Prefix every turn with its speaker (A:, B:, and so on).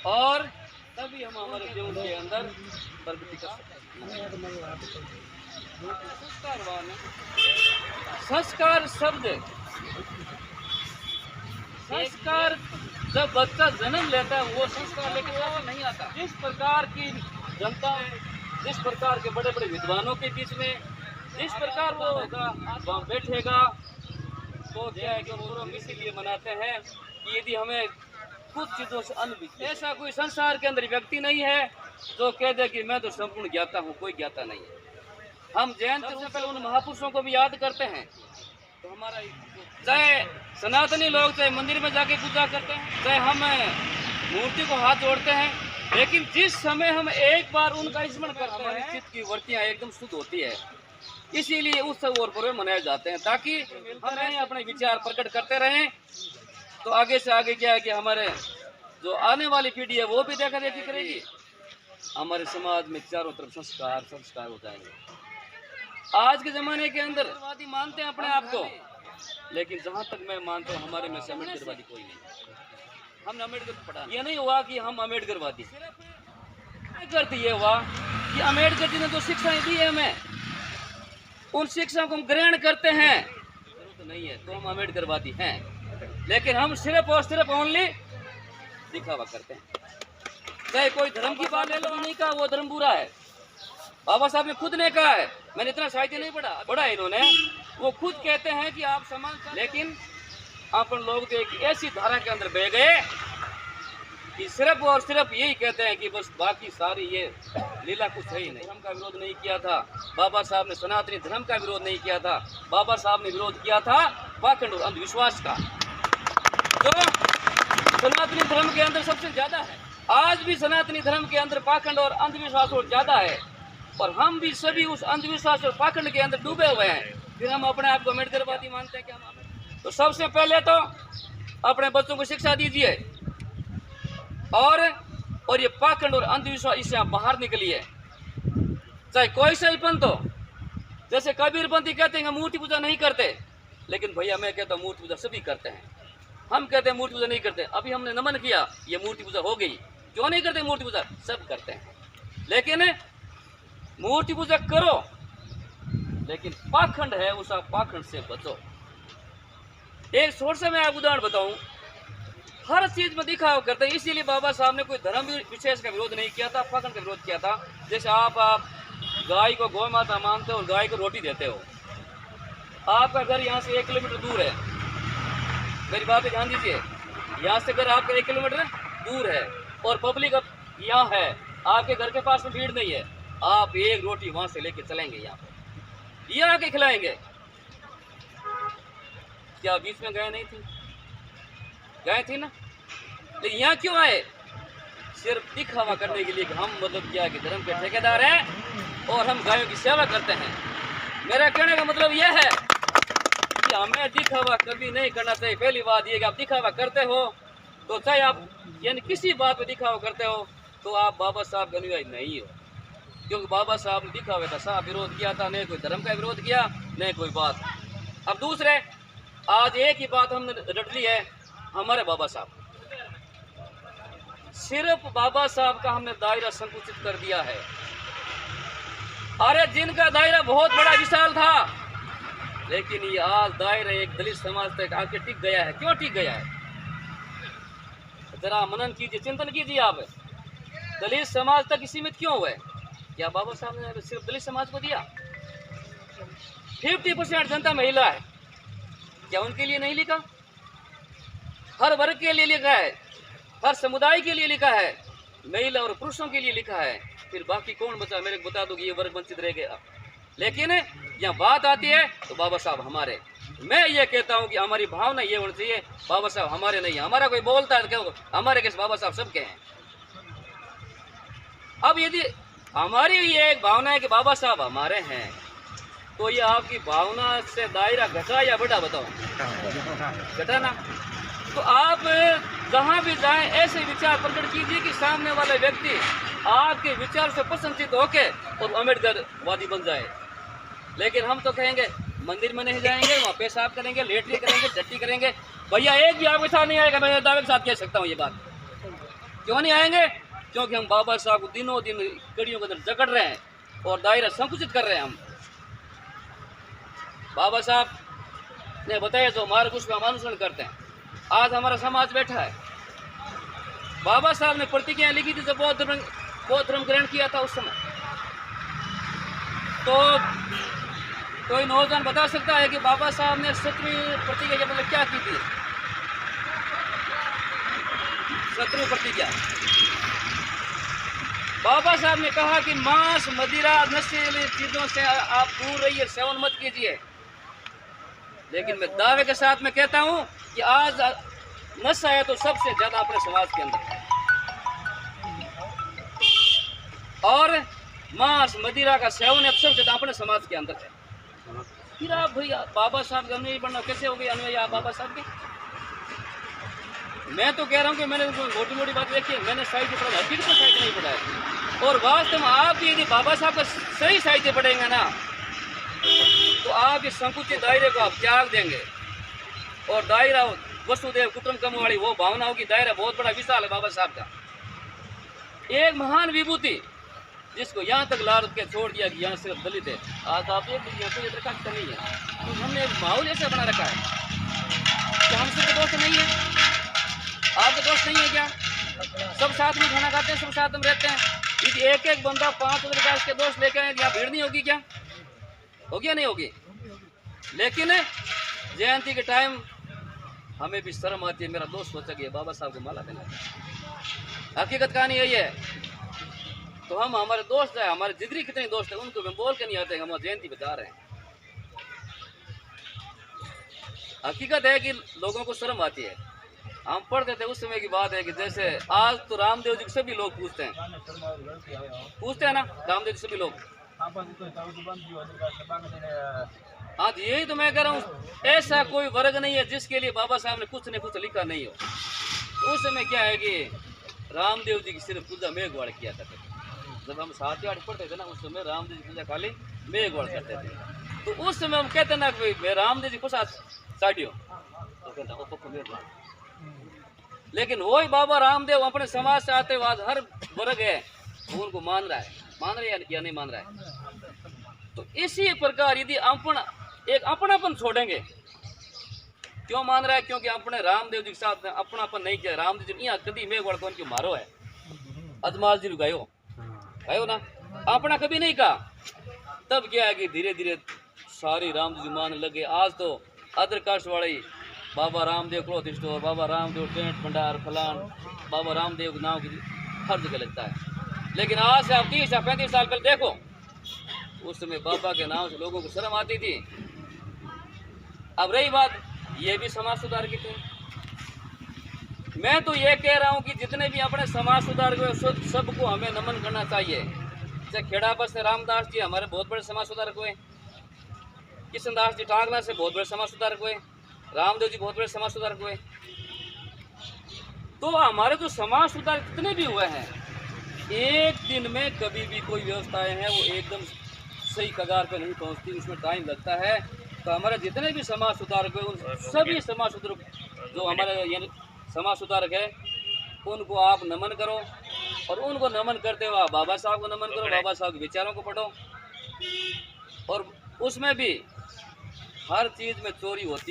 A: और तभी हम हमारे जीवन के अंदर प्रगति कर सकते हैं। संस्कारवान संस्कार शब्द, संस्कार जब बच्चा जन्म लेता है वो संस्कार लेके वो नहीं आता। जिस प्रकार की जनता, जिस प्रकार के बड़े बड़े विद्वानों के बीच में जिस प्रकार वो होगा वहाँ बैठेगा, तो क्या है कि वो इसीलिए मनाते हैं कि यदि हमें कुछ चीज़ों से अनभिज्ञ, ऐसा कोई संसार के अंदर व्यक्ति नहीं है जो कह दे कि मैं तो संपूर्ण ज्ञाता हूँ, कोई ज्ञाता नहीं है। हम जैन सबसे पहले उन महापुरुषों को भी याद करते हैं। तो हमारा चाहे सनातनी लोग चाहे मंदिर में जाके पूजा करते हैं, चाहे हम मूर्ति को हाथ जोड़ते हैं, लेकिन जिस समय हम एक बार उनका स्मरण करते हैं चित्त की वृत्तियाँ एकदम शुद्ध होती है। इसीलिए उस और पर्व मनाए जाते हैं ताकि हम अपने विचार प्रकट करते रहें। तो आगे से आगे क्या है कि हमारे जो आने वाली पीढ़ी है वो भी देखा देखी करेगी। हमारे समाज में चारों तरफ संस्कार संस्कार हो जाएंगे। आज के ज़माने के अंदर वादी मानते हैं अपने आप को, लेकिन जहाँ तक मैं मानता हूँ हमारे में से अम्बेडकरवादी कोई नहीं। हमने अम्बेडकर को पढ़ा, ये नहीं हुआ कि हम अम्बेडकरवादी, करती ये हुआ कि अम्बेडकर जी ने जो शिक्षाएं दी है हमें, उन शिक्षा को हम ग्रहण करते हैं। जरूरत नहीं है तो हम अम्बेडकरवादी हैं, लेकिन हम सिर्फ और सिर्फ ओनली दिखावा करते हैं। चाहे कोई धर्म की बात ले लो, नहीं कहा वो धर्म बुरा है। बाबा साहब ने खुद ने कहा है, मैंने इतना साहित्य नहीं पढ़ा इन्होंने, वो खुद कहते हैं कि आप समान, लेकिन अपन लोग तो एक ऐसी धारा के अंदर बह गए कि सिर्फ और सिर्फ यही कहते हैं कि बस बाकी सारी ये लीला कुछ है ही नहीं। धर्म का विरोध नहीं किया था बाबा साहब ने, सनातनी धर्म का विरोध नहीं किया था बाबा साहब ने, विरोध किया था पाखंड और अंधविश्वास का, जो सनातनी धर्म के अंदर सबसे ज्यादा है। आज भी सनातनी धर्म के अंदर पाखंड और अंधविश्वास और ज्यादा है, और हम भी सभी उस अंधविश्वास और पाखंड के अंदर डूबे हुए हैं। फिर हम अपने आप को अम्बेडकरवादी मानते हैं कि हम। तो सबसे पहले तो अपने बच्चों को शिक्षा दीजिए, और ये पाखंड और अंधविश्वास इससे आप बाहर निकलिए। चाहे कोई सा ही पंथ हो, जैसे कबीरपंथी कहते हैं मूर्ति पूजा नहीं करते, लेकिन भैया मैं कहता हूँ मूर्ति पूजा सभी करते हैं। हम कहते हैं मूर्ति पूजा नहीं करते, अभी हमने नमन किया, ये मूर्ति पूजा हो गई। क्यों नहीं करते मूर्ति पूजा? सब करते हैं, लेकिन मूर्ति पूजा करो, लेकिन पाखंड है उस पाखंड से बचो। एक छोटा सा मैं आपको उदाहरण बताऊं, हर चीज में दिखावा करते हैं। इसीलिए बाबा साहब ने कोई धर्म विशेष का विरोध नहीं किया था, पाखंड का विरोध किया था। जैसे आप गाय को गौ माता मानते हो और गाय को रोटी देते हो। आपका घर यहाँ से 1 किलोमीटर दूर है, मेरी बात पे ध्यान दीजिए, यहाँ से घर आपका 1 किलोमीटर दूर है और पब्लिक अब यहाँ है, आपके घर के पास में भीड़ नहीं है, आप एक रोटी वहां से लेके चलेंगे यहाँ पे, ये आके खिलाएंगे। क्या बीच में गाय नहीं थी? गाय थी ना, लेकिन यहाँ क्यों आए? सिर्फ दिखावा करने के लिए कि हम मतलब क्या कि धर्म के ठेकेदार हैं और हम गायों की सेवा करते हैं। मेरा कहने का मतलब यह है कि हमें दिखावा कभी नहीं करना चाहिए। पहली बात यह कि आप दिखावा करते हो तो चाहे आप यानी किसी बात पे दिखावा करते हो तो आप बाबा साहब के अनुयायी नहीं हो, क्योंकि बाबा साहब ने दिखावे का साफ विरोध किया था, नहीं कोई धर्म का विरोध किया, नहीं कोई बात। अब दूसरे, आज एक ही बात हमने रट ली है, हमारे बाबा साहब, सिर्फ बाबा साहब का हमने दायरा संकुचित कर दिया है। अरे जिनका दायरा बहुत बड़ा विशाल था, लेकिन ये आज दायरा एक दलित समाज तक आके टिक गया है। क्यों टिक गया है? जरा मनन कीजिए, चिंतन कीजिए आप, दलित समाज तक सीमित क्यों हुआ है? क्या बाबा साहब ने सिर्फ दलित समाज को दिया? 50% जनता महिला है, क्या उनके लिए नहीं लिखा? हर वर्ग के लिए लिखा है, हर समुदाय के लिए लिखा है, महिला और पुरुषों के लिए लिखा है। फिर बाकी कौन बचा? मेरे को बता दो कि ये वर्ग वंचित रह गया। लेकिन यहाँ बात आती है तो बाबा साहब हमारे। मैं ये कहता हूँ कि हमारी भावना ये होनी चाहिए, बाबा साहब हमारे नहीं। हमारा कोई बोलता है तो हमारे कैसे? बाबा साहब सबके हैं। अब यदि हमारी ये एक भावना है कि बाबा साहब हमारे हैं, तो ये आपकी भावना से दायरा घटा या बढ़ा? बताओ, घटा ना। तो आप जहाँ भी जाएं ऐसे विचार प्रकट कीजिए कि सामने वाला व्यक्ति आपके विचार से प्रसन्नचित होके और अम्बेडकरवादी बन जाए। लेकिन हम तो कहेंगे मंदिर में नहीं जाएंगे, वहाँ पेशाब करेंगे, लेटरी करेंगे, टट्टी करेंगे। भैया एक भी आपके साथ नहीं आएगा, मैं दावे के साथ कह सकता हूँ ये बात। क्यों नहीं आएंगे? क्योंकि हम बाबा साहब को दिनों दिन कड़ियों के अंदर जकड़ रहे हैं और दायरा संकुचित कर रहे हैं। हम बाबा साहब ने बताया जो मार्ग उसका हम अनुसरण करते हैं। आज हमारा समाज बैठा है। बाबा साहब ने प्रतिज्ञा लिखी थी जब बौद्ध धर्म ग्रहण किया था उस समय। तो कोई नौजवान बता सकता है कि बाबा साहब ने 7वीं प्रतिज्ञा के मतलब क्या की थी? 7वीं प्रतिज्ञा बाबा साहब ने कहा कि मांस, मदिरा, नशीली चीजों से आप दूर रहिए, सेवन मत कीजिए। लेकिन मैं दावे के साथ में कहता हूं कि आज नशा है तो सबसे ज्यादा अपने समाज के अंदर है, और मांस, मदिरा का सेवन है सबसे ज्यादा अपने समाज के अंदर है। फिर आप भैया बाबा साहब के अनुयायी बनना कैसे हो गए? अनुयायी आप बाबा साहब के? मैं तो कह रहा हूँ कि मैंने मोटी मोटी बात देखी, मैंने साहित्य पढ़ा, हकीकत में साहित्य नहीं पढ़ा है। और वास्तव में आप भी यदि बाबा साहब का सही साहित्य पढ़ेंगे ना तो आप इस संकुचित दायरे को आप त्याग देंगे और दायरा वसुदेव कुटुंबकम वाली वो भावना होगी। दायरा बहुत बड़ा विशाल है बाबा साहब का। एक महान विभूति जिसको यहाँ तक लाद के छोड़ दिया कि यहाँ सिर्फ दलित है। आज आप एक रखा नहीं है तो हमने माहौल ऐसा बना रखा है कि हम सिर्फ दोस्त नहीं है, आपके दोस्त नहीं है क्या? सब साथ में खाना खाते हैं, सब साथ में रहते हैं। यदि एक एक बंदा 5 विकास के दोस्त लेकर आए, यहाँ भीड़ नहीं होगी क्या? होगी या नहीं होगी? लेकिन जयंती के टाइम हमें भी शर्म आती है। मेरा दोस्त सोचा कि बाबा साहब को माला देना। हकीकत कहानी यही है। तो हम हमारे दोस्त है, हमारे जिगरी कितने दोस्त हैं, उनको हम बोल के नहीं आते हम जयंती बता रहे हैं। हकीकत है कि लोगों को शर्म आती है। हम पढ़ते थे उस समय की बात है कि जैसे आज तो रामदेव जी को सभी लोग पूछते हैं ना, रामदेव जी सभी लोग। हाँ जी, यही तो मैं कह रहा हूँ, ऐसा कोई वर्ग नहीं है जिसके लिए बाबा साहब ने कुछ न कुछ लिखा नहीं हो। तो उस समय क्या है कि रामदेव जी की सिर्फ पूजा मेघवाड़ किया करते थे। जब हम 7-8 पढ़ते थे ना उस समय रामदेव जी पूजा खाली मेघवाड़ करते थे। तो उस समय हम कहते ना कि मैं रामदेव जी को साथ साड़ियो तो कहता ओ पप्पू मेघवाड़। लेकिन वही बाबा रामदेव अपने समाज से आते हुए हर वर्ग है वो उनको मान रहा है या नहीं मान रहा है। तो इसी प्रकार यदि एक अपनापन छोड़ेंगे, क्यों मान रहा है? क्योंकि अपने रामदेव जी के साथ अपनापन नहीं किया। रामदेव जी यहाँ कभी मेघवाड़ कौन क्यों मारो है? अजमाल जी गायो ना, अपना कभी नहीं कहा। तब क्या है कि धीरे धीरे सारी रामदेव जी मानने लगे। आज तो अदर कास्ट वाले Baba Ramdev cloth store, Baba Ramdev tent भंडार, फलान बाबा रामदेव नाम की हर जगह लगता है। लेकिन आज से आप 30 या 35 साल पहले देखो, उस समय बाबा के नाम से लोगों को शर्म आती थी। अब रही बात, ये भी समाज सुधार की थी। मैं तो ये कह रहा हूँ कि जितने भी अपने समाज सुधार को सबको हमें नमन करना चाहिए। जैसे खेड़ापत से रामदास जी हमारे बहुत बड़े समाज सुधारक हुए, किशनदास जी टांगना से बहुत बड़े समाज सुधारक हुए, रामदेव जी बहुत बड़े समाज सुधारक हुए। तो हमारे जो समाज सुधार जितने भी हुए हैं, एक दिन में कभी भी कोई व्यवस्थाएं हैं वो एकदम सही कगार पे नहीं पहुंचती, उसमें टाइम लगता है। तो हमारे जितने भी समाज सुधारक हुए उन सभी समाज सुधारक जो हमारे समाज सुधारक है उनको आप नमन करो, और उनको नमन करते हुए बाबा साहब को नमन करो, बाबा साहब के विचारों को पढ़ो। और उसमें भी हर चीज़ में चोरी होती